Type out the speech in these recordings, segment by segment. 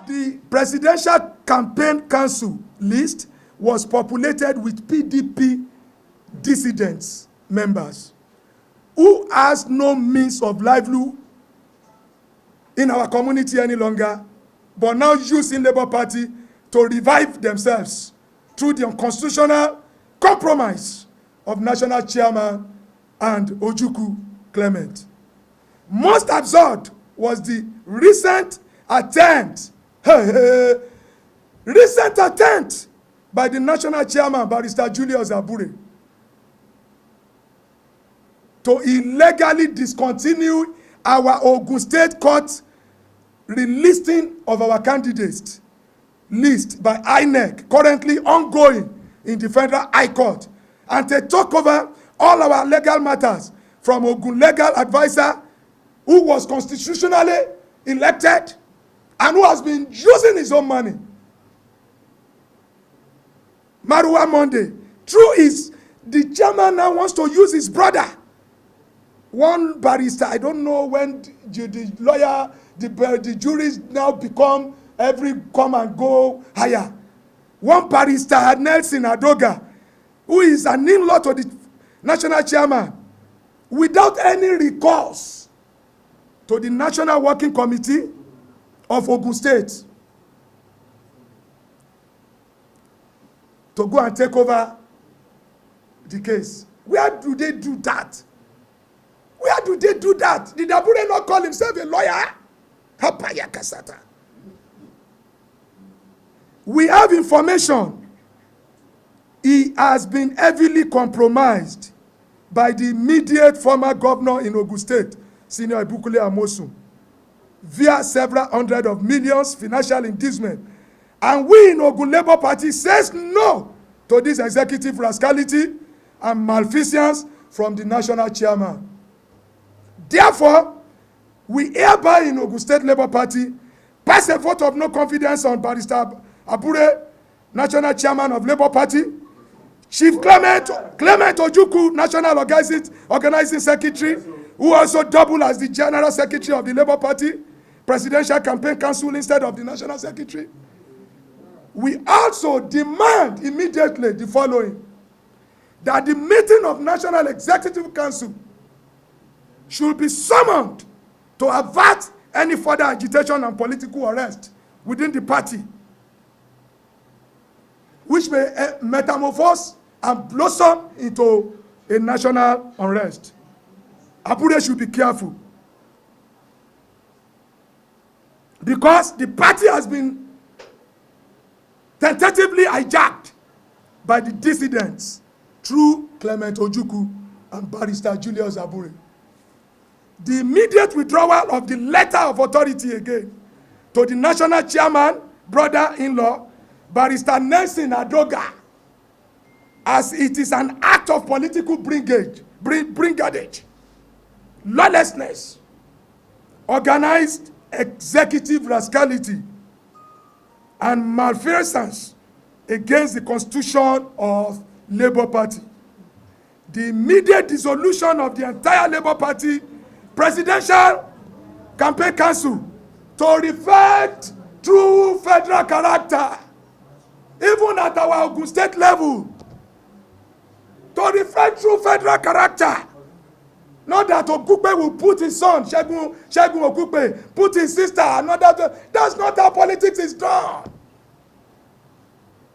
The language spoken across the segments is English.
The Presidential Campaign Council list was populated with PDP dissidents members who has no means of livelihood in our community any longer, but now using Labour Party to revive themselves through the unconstitutional compromise of National Chairman and Ojukwu Clement. Most absurd was the recent attempt by the National Chairman, Barrister Julius Abure, to illegally discontinue our Ogun State Court relisting of our candidates list by INEC, currently ongoing in the Federal High Court, and to take over all our legal matters from Ogun legal advisor who was constitutionally elected and who has been using his own money. Marua Monday, true is the chairman now wants to use his brother. One barrister, I don't know when the lawyer, the juries now become every come and go higher. One barrister, Nelson Adoga, who is an in-law to the national chairman, without any recourse to the National Working Committee of Ogun State, to go and take over the case. Where do they do that? Where do they do that? Did Abure not call himself a lawyer? Hapaya Kasata. We have information. He has been heavily compromised by the immediate former governor in Ogun State, Senior Ibukule Amosun, via several hundred of millions financial inducement. And we in Ogun Labour Party says no to this executive rascality and malfeasance from the national chairman. Therefore, we hereby in Ogun State Labour Party pass a vote of no confidence on Barrister Abure, National Chairman of Labour Party, Chief Clement Ojukwu, National Organizing Secretary, who also doubled as the General Secretary of the Labour Party, Presidential Campaign Council instead of the National Secretary. We also demand immediately the following: that the meeting of National Executive Council should be summoned to avert any further agitation and political arrest within the party, which may metamorphose and blossom into a national unrest. Abure should be careful, because the party has been tentatively hijacked by the dissidents through Clement Ojukwu and Barrister Julius Abure. The immediate withdrawal of the letter of authority again to the national chairman, brother-in-law, Barrister Nelson Adoga, as it is an act of political brigandage, lawlessness, organized executive rascality, and malfeasance against the constitution of Labour Party. The immediate dissolution of the entire Labour Party Presidential Campaign Council to reflect true federal character, even at our Ogun State level, to reflect true federal character. Not that Okupe will put his son, Segun Okupe, put his sister, another. That's not how politics is done.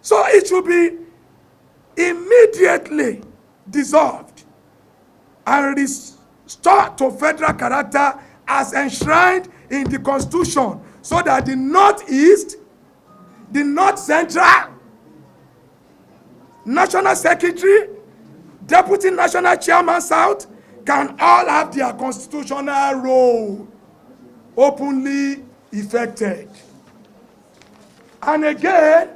So it should be immediately dissolved and restored to federal character as enshrined in the Constitution, so that the Northeast, the North Central, National Secretary, Deputy National Chairman South can all have their constitutional role openly effected. And again,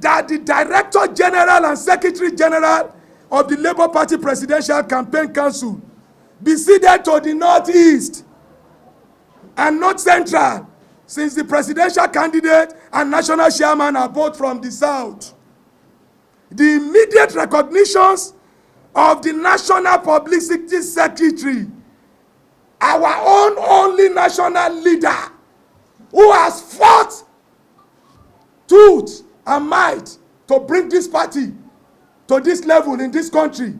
that the Director General and Secretary General of the Labour Party Presidential Campaign Council be seated to the Northeast and North Central, since the presidential candidate and national chairman are both from the South. The immediate recognitions of the National Publicity Secretary, our own only national leader who has fought tooth and might to bring this party to this level in this country.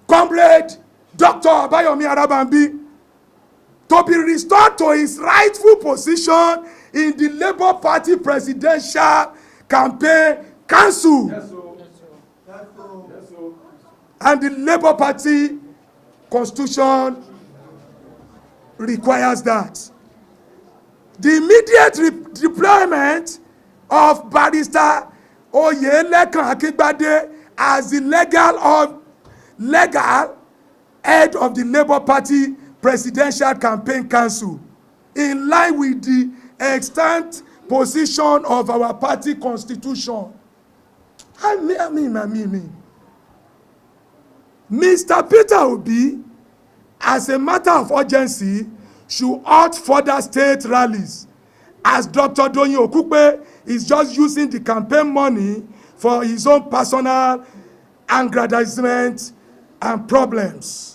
Comrade Dr. Abayomi Arabambi, to be restored to his rightful position in the Labour Party Presidential Campaign Council. Yes, sir. Yes, sir. And the Labour Party Constitution requires that. The immediate deployment of Barrister Oyelekan Akingbade as the legal head of the Labour Party Presidential Campaign Council, in line with the extant position of our party constitution. I mean. Mr. Peter Obi, as a matter of urgency, should halt further state rallies, as Dr. Doyin Okupe is just using the campaign money for his own personal aggrandizement and problems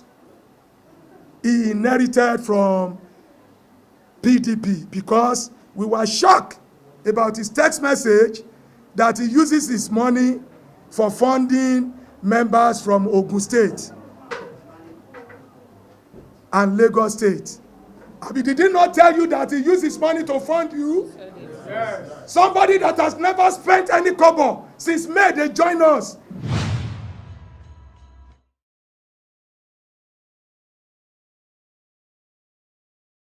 he inherited from PDP, because we were shocked about his text message that he uses his money for funding members from Ogun State and Lagos State. Did he not tell you that he used his money to fund you? Yes. Somebody that has never spent any kobo since May they join us